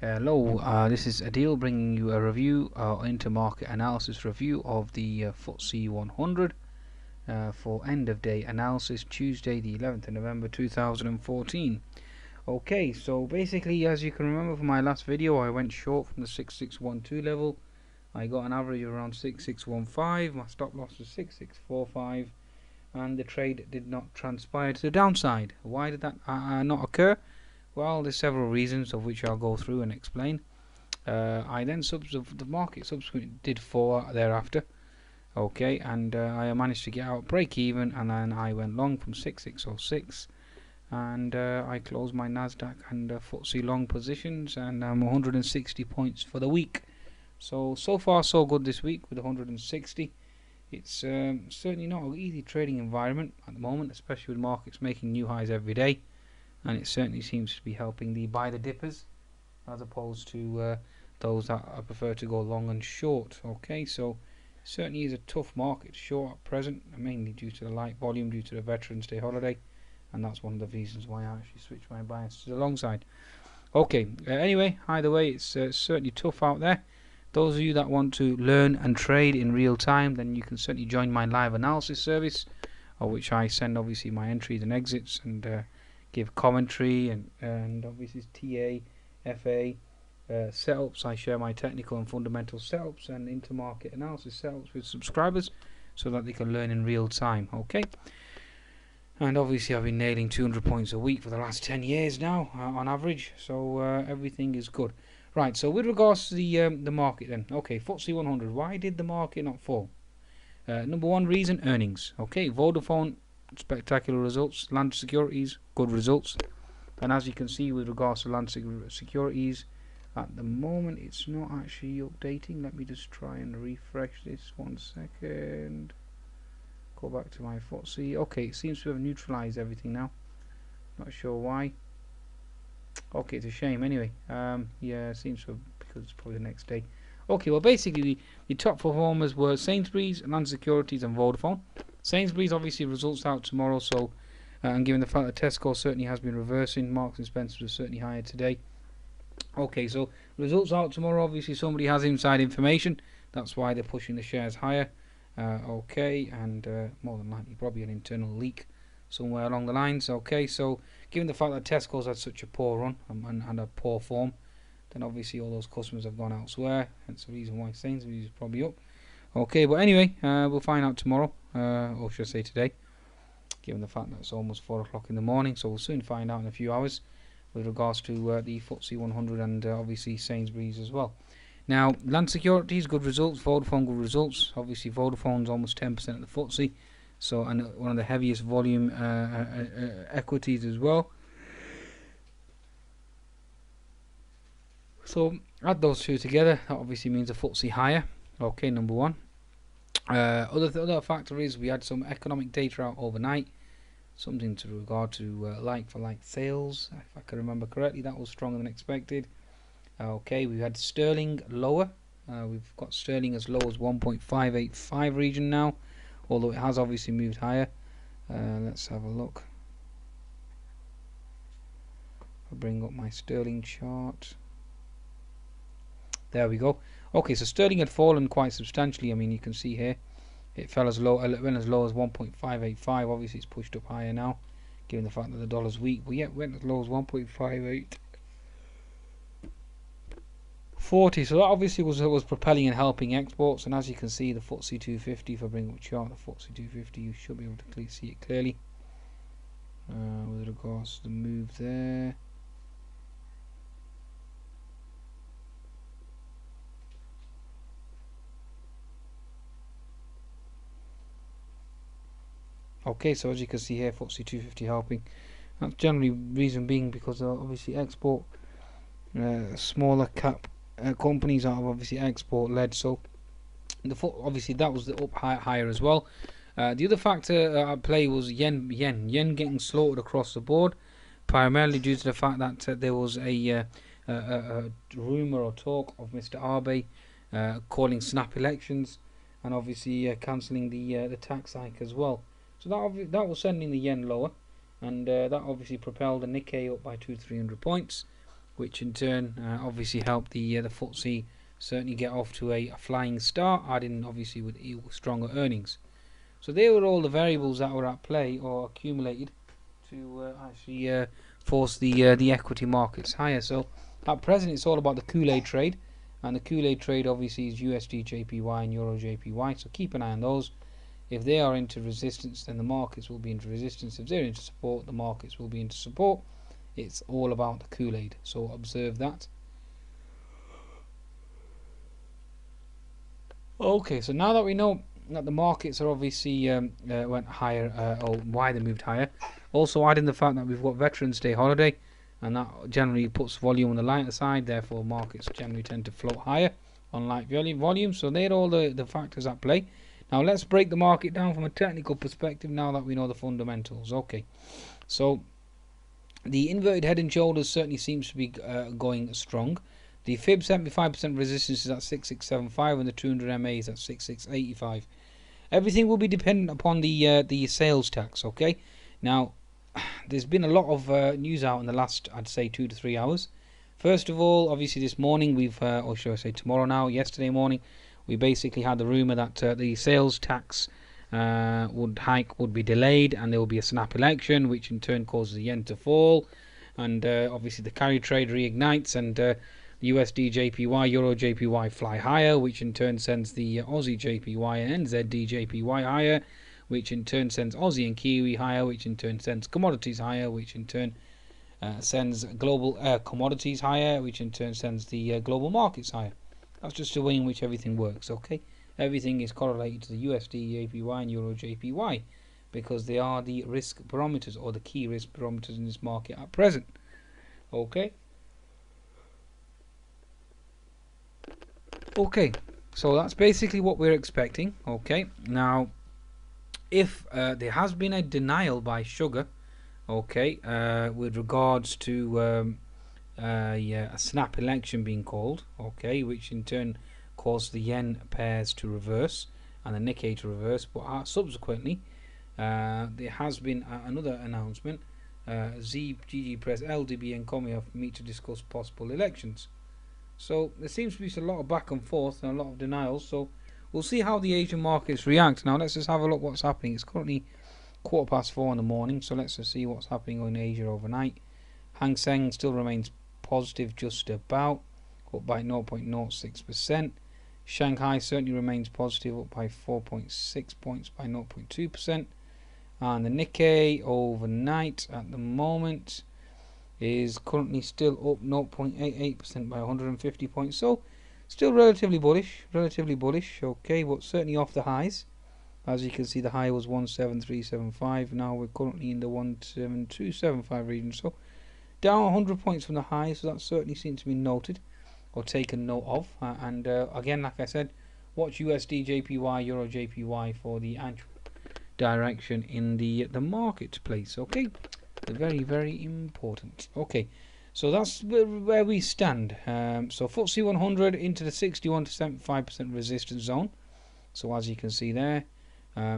Hello, this is Adil bringing you a review, intermarket analysis review of the FTSE 100 for end of day analysis, Tuesday the 11th of November 2014. Okay, so basically, as you can remember from my last video, I went short from the 6612 level. I got an average of around 6615, my stop loss was 6645, and the trade did not transpire to the downside. Why did that not occur? Well, there's several reasons, of which I'll go through and explain. I then the market subsequently did fall thereafter. Okay, and I managed to get out break even, and then I went long from 6606, and I closed my Nasdaq and FTSE long positions, and I'm 160 points for the week. So far so good this week with 160. It's certainly not an easy trading environment at the moment, especially with markets making new highs every day, and it certainly seems to be helping the buy the dippers as opposed to those that prefer to go long and short. Okay, so certainly is a tough market short at present, mainly due to the light volume due to the Veterans Day holiday, and that's one of the reasons why I actually switched my bias to the long side. Okay, anyway, either way, it's certainly tough out there. Those of you that want to learn and trade in real time, then you can certainly join my live analysis service, which I send obviously my entries and exits and give commentary and obviously TA, FA setups. I share my technical and fundamental setups and intermarket analysis setups with subscribers so that they can learn in real time. Okay, and obviously I've been nailing 200 points a week for the last 10 years now on average, so everything is good. Right, so with regards to the market then, okay, FTSE 100, why did the market not fall? Number one reason, earnings. Okay, Vodafone, spectacular results. Land Securities, good results. And as you can see with regards to Land Securities, at the moment it's not actually updating. Let me just try and refresh this 1 second. Go back to my FTSE. Okay, it seems to have neutralized everything now. Not sure why. Okay, it's a shame anyway. Yeah, it seems to have, because it's probably the next day. Okay, well basically the top performers were Sainsbury's, Land Securities and Vodafone. Sainsbury's obviously results out tomorrow, so and given the fact that Tesco certainly has been reversing, Marks and Spencer was certainly higher today. Okay, so results out tomorrow, obviously somebody has inside information, that's why they're pushing the shares higher. Okay, and more than likely probably an internal leak somewhere along the lines. Okay, so given the fact that Tesco's had such a poor run and a poor form, then obviously all those customers have gone elsewhere. That's the reason why Sainsbury's is probably up. Okay, but anyway, we'll find out tomorrow, or should I say today, given the fact that it's almost 4 o'clock in the morning, so we'll soon find out in a few hours with regards to the FTSE 100 and obviously Sainsbury's as well. Now, Land Securities, good results. Vodafone, good results. Obviously, Vodafone's almost 10% of the FTSE, so and one of the heaviest volume equities as well. So add those two together, that obviously means a FTSE higher. Okay, number one. Other factor is we had some economic data out overnight, something to regard to like-for-like sales. If I can remember correctly, that was stronger than expected. Okay, we had sterling lower. We've got sterling as low as 1.585 region now, although it has obviously moved higher. Let's have a look. I'll bring up my sterling chart. There we go. Okay, so sterling had fallen quite substantially. I mean, you can see here it fell as low, went as low as 1.585. Obviously, it's pushed up higher now, given the fact that the dollar's weak. But yet, went as low as 1.5840. So that obviously was propelling and helping exports. And as you can see, the FTSE 250. If I bring up a chart, the FTSE 250, you should be able to see it clearly. With regards to the move there. Okay, so as you can see here, FTSE 250 helping. That's generally reason being because obviously export, smaller cap companies are obviously export led. So obviously that was the up higher as well. The other factor at play was yen getting slaughtered across the board, primarily due to the fact that there was a rumor or talk of Mr. Abe calling snap elections and obviously cancelling the tax hike as well. So that was sending the yen lower, and that obviously propelled the Nikkei up by 200-300 points. which in turn obviously helped the FTSE certainly get off to a flying start, adding obviously with stronger earnings. So they were all the variables that were at play or accumulated to actually force the equity markets higher. So at present it's all about the Kool-Aid trade, and the Kool-Aid trade obviously is USD JPY and Euro JPY, so keep an eye on those. If they are into resistance, then the markets will be into resistance. If they're into support, the markets will be into support. It's all about the Kool-Aid, so observe that. Okay, so now that we know that the markets are obviously went higher, or why they moved higher, also add in the fact that we've got Veterans Day holiday, and that generally puts volume on the lighter side, therefore markets generally tend to float higher on light volume. So they're all the factors at play. Now let's break the market down from a technical perspective now that we know the fundamentals. Okay, so the inverted head and shoulders certainly seems to be going strong. The fib 75% resistance is at 6675 and the 200 MA is at 6685. Everything will be dependent upon the sales tax. Okay, now there's been a lot of news out in the last, I'd say, 2 to 3 hours. First of all, obviously this morning we've, or should I say tomorrow now, yesterday morning, we basically had the rumour that the sales tax would be delayed, and there will be a snap election, which in turn causes the yen to fall, and obviously the carry trade reignites, and the USD JPY, Euro JPY fly higher, which in turn sends the Aussie JPY and NZD JPY higher, which in turn sends Aussie and Kiwi higher, which in turn sends commodities higher, which in turn sends global commodities higher, which in turn sends the global markets higher. That's just the way in which everything works, okay? Everything is correlated to the USD JPY and Euro JPY because they are the risk barometers, or the key risk barometers in this market at present, okay? Okay, so that's basically what we're expecting, okay? Now, if there has been a denial by sugar, okay, with regards to a snap election being called, okay, which in turn caused the yen pairs to reverse and the Nikkei to reverse, but subsequently there has been another announcement. GG Press, LDB and Comia meet to discuss possible elections. So there seems to be a lot of back and forth and a lot of denials, so we'll see how the Asian markets react. Now let's just have a look what's happening. It's currently 4:15 in the morning, so let's just see what's happening in Asia overnight. Hang Seng still remains positive just about, up by 0.06%. Shanghai certainly remains positive, up by 4.6 points by 0.2%. And the Nikkei overnight at the moment is currently still up 0.88% by 150 points. So still relatively bullish, okay, but certainly off the highs. As you can see, the high was 17375. Now we're currently in the 17275 region. So down 100 points from the high, so that certainly seems to be noted or taken note of. And again, like I said, watch USD JPY, Euro JPY for the actual direction in the marketplace. Okay, very, very important. Okay, so that's where we stand. So FTSE 100 into the 61 to 75% resistance zone. So as you can see there,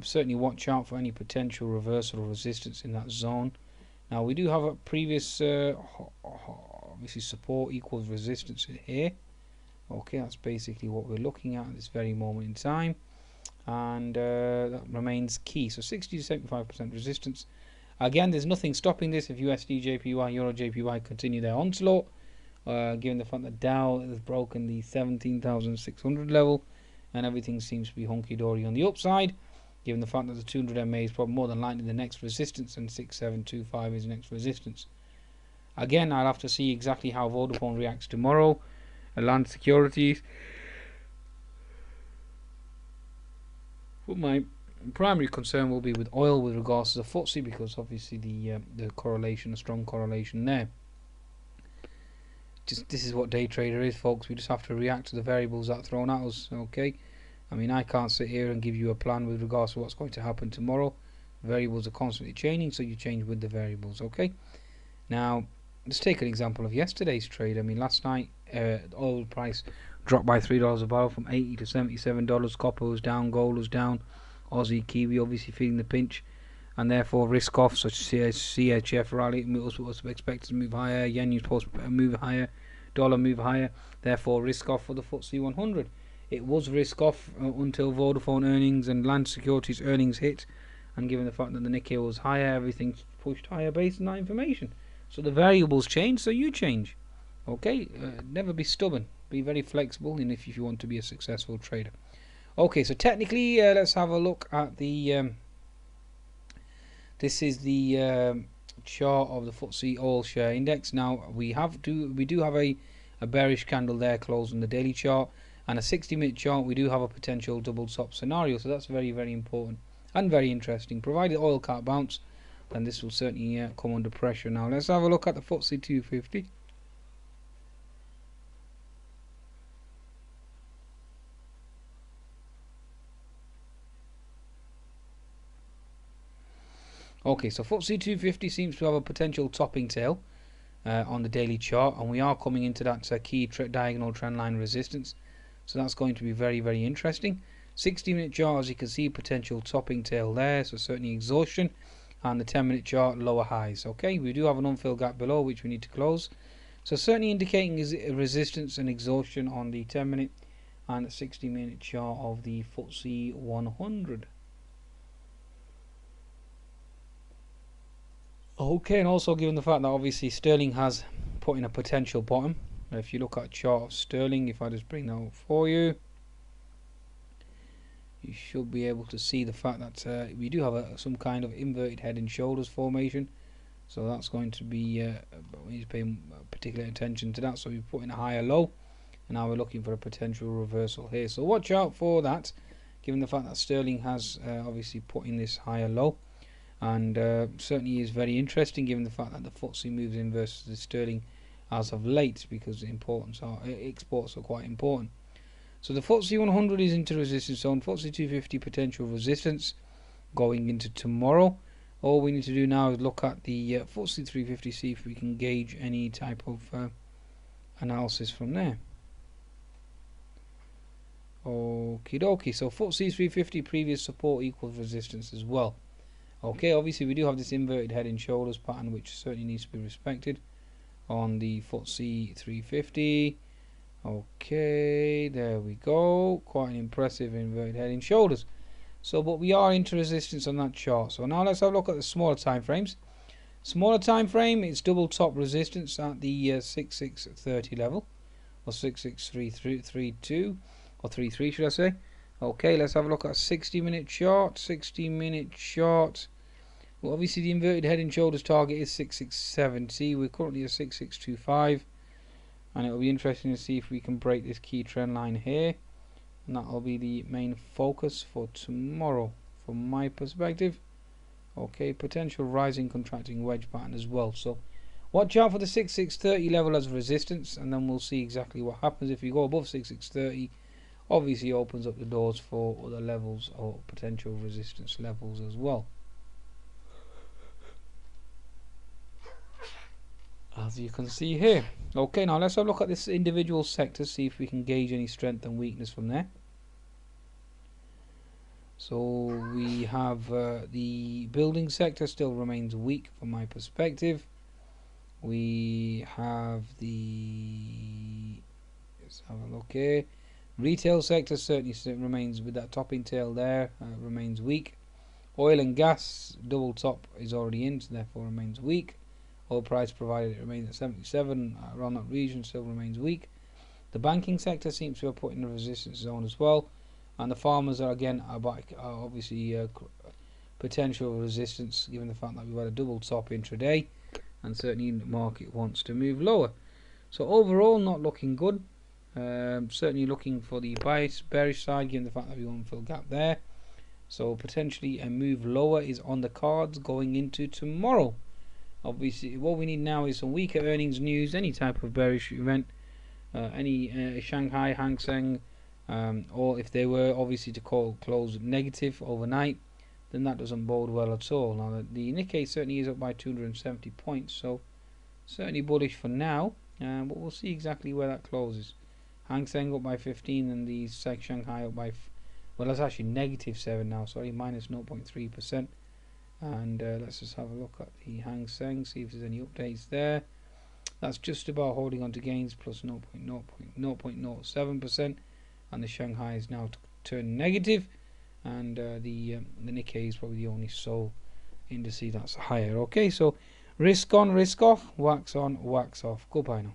certainly watch out for any potential reversal or resistance in that zone. Now we do have a previous obviously support equals resistance here. Okay, that's basically what we're looking at this very moment in time, and that remains key. So 60 to 75% resistance. Again, there's nothing stopping this if USD JPY, Euro JPY continue their onslaught, given the fact that Dow has broken the 17,600 level and everything seems to be hunky-dory on the upside, given the fact that the 200 MA is probably more than likely the next resistance and 6725 is the next resistance. Again, I'll have to see exactly how Vodafone reacts tomorrow. Land Securities. But my primary concern will be with oil with regards to the FTSE, because obviously the correlation, a strong correlation there. This is what day trader is, folks. We just have to react to the variables that are thrown at us. Okay, I mean, I can't sit here and give you a plan with regards to what's going to happen tomorrow. Variables are constantly changing, so you change with the variables. Okay, now let's take an example of yesterday's trade. I mean, last night oil price dropped by $3 a barrel from $80 to $77. Copper was down, gold was down, Aussie, Kiwi obviously feeling the pinch. and therefore risk off, such as CHF rally was expected to move higher, yen is supposed to move higher, dollar move higher, therefore risk off for the FTSE 100. It was risk off until Vodafone earnings and Land Securities earnings hit, and given the fact that the Nikkei was higher, everything pushed higher based on that information. So the variables change, so you change. Okay, never be stubborn, be very flexible, and if you want to be a successful trader. Okay, so technically, let's have a look at the this is the chart of the FTSE All Share Index. Now we do have a bearish candle there closing the daily chart, and a 60-minute chart. We do have a potential double top scenario, so that's very, very important and very interesting. Provided oil can't bounce, then this will certainly come under pressure. Now let's have a look at the FTSE 250. Okay, so FTSE 250 seems to have a potential topping tail on the daily chart, and we are coming into that key diagonal trendline resistance, so that's going to be very, very interesting. 60-minute chart, as you can see, potential topping tail there, so certainly exhaustion, and the 10-minute chart, lower highs. Okay, we do have an unfilled gap below which we need to close, so certainly indicating is resistance and exhaustion on the 10-minute and the 60-minute chart of the FTSE 100. Okay, and also given the fact that obviously sterling has put in a potential bottom, if you look at a chart of sterling, if I just bring that up for you, you should be able to see the fact that we do have some kind of inverted head and shoulders formation, so that's going to be we need to pay particular attention to that. So we put in a higher low, and now we're looking for a potential reversal here, so watch out for that, given the fact that sterling has obviously put in this higher low. And certainly is very interesting given the fact that the FTSE moves in versus the sterling as of late, because exports are quite important. So the FTSE 100 is into resistance zone, FTSE 250 potential resistance going into tomorrow. All we need to do now is look at the FTSE 350, see if we can gauge any type of analysis from there. Okie dokie, so FTSE 350 previous support equals resistance as well. Okay, obviously we do have this inverted head and shoulders pattern, which certainly needs to be respected on the FTSE 350. Okay, there we go, quite an impressive inverted head and shoulders. So, but we are into resistance on that chart. So now let's have a look at the smaller time frames. Smaller time frame, it's double top resistance at the 6630 level, or 6632 or 33 should I say. Okay, let's have a look at a 60-minute chart. 60-minute chart. Well, obviously the inverted head and shoulders target is 6670. We're currently at 6625, and it'll be interesting to see if we can break this key trend line here, and that'll be the main focus for tomorrow from my perspective. Okay, potential rising contracting wedge pattern as well. So watch out for the 6630 level as resistance, and then we'll see exactly what happens. If you go above 6630, obviously opens up the doors for other levels or potential resistance levels as well, as you can see here. Okay, now let's have a look at this individual sector, see if we can gauge any strength and weakness from there. So we have the building sector still remains weak from my perspective. We have the, let's have a look here, retail sector certainly remains with that topping tail there, remains weak. Oil and gas double top is already in, so therefore remains weak. Oil price provided it remains at 77 around that region, still remains weak. The banking sector seems to have put in a resistance zone as well, and the farmers are again obviously potential resistance given the fact that we've had a double top intraday, and certainly the market wants to move lower. So overall not looking good. Certainly looking for the bearish side given the fact that we want to fill gap there. So potentially a move lower is on the cards going into tomorrow. Obviously what we need now is some weaker earnings news, any type of bearish event, any Shanghai Hang Seng, or if they were obviously to close negative overnight, then that doesn't bode well at all. Now the Nikkei certainly is up by 270 points, so certainly bullish for now, but we'll see exactly where that closes. Hang Seng up by 15 and the Shanghai up by, well that's actually negative 7 now, sorry, minus 0.3%. And let's just have a look at the Hang Seng, see if there's any updates there. That's just about holding on to gains, plus 0.07%, and the Shanghai is now turned negative, and the Nikkei is probably the only sole indice that's higher. Okay, so risk on, risk off, wax on, wax off. Goodbye now.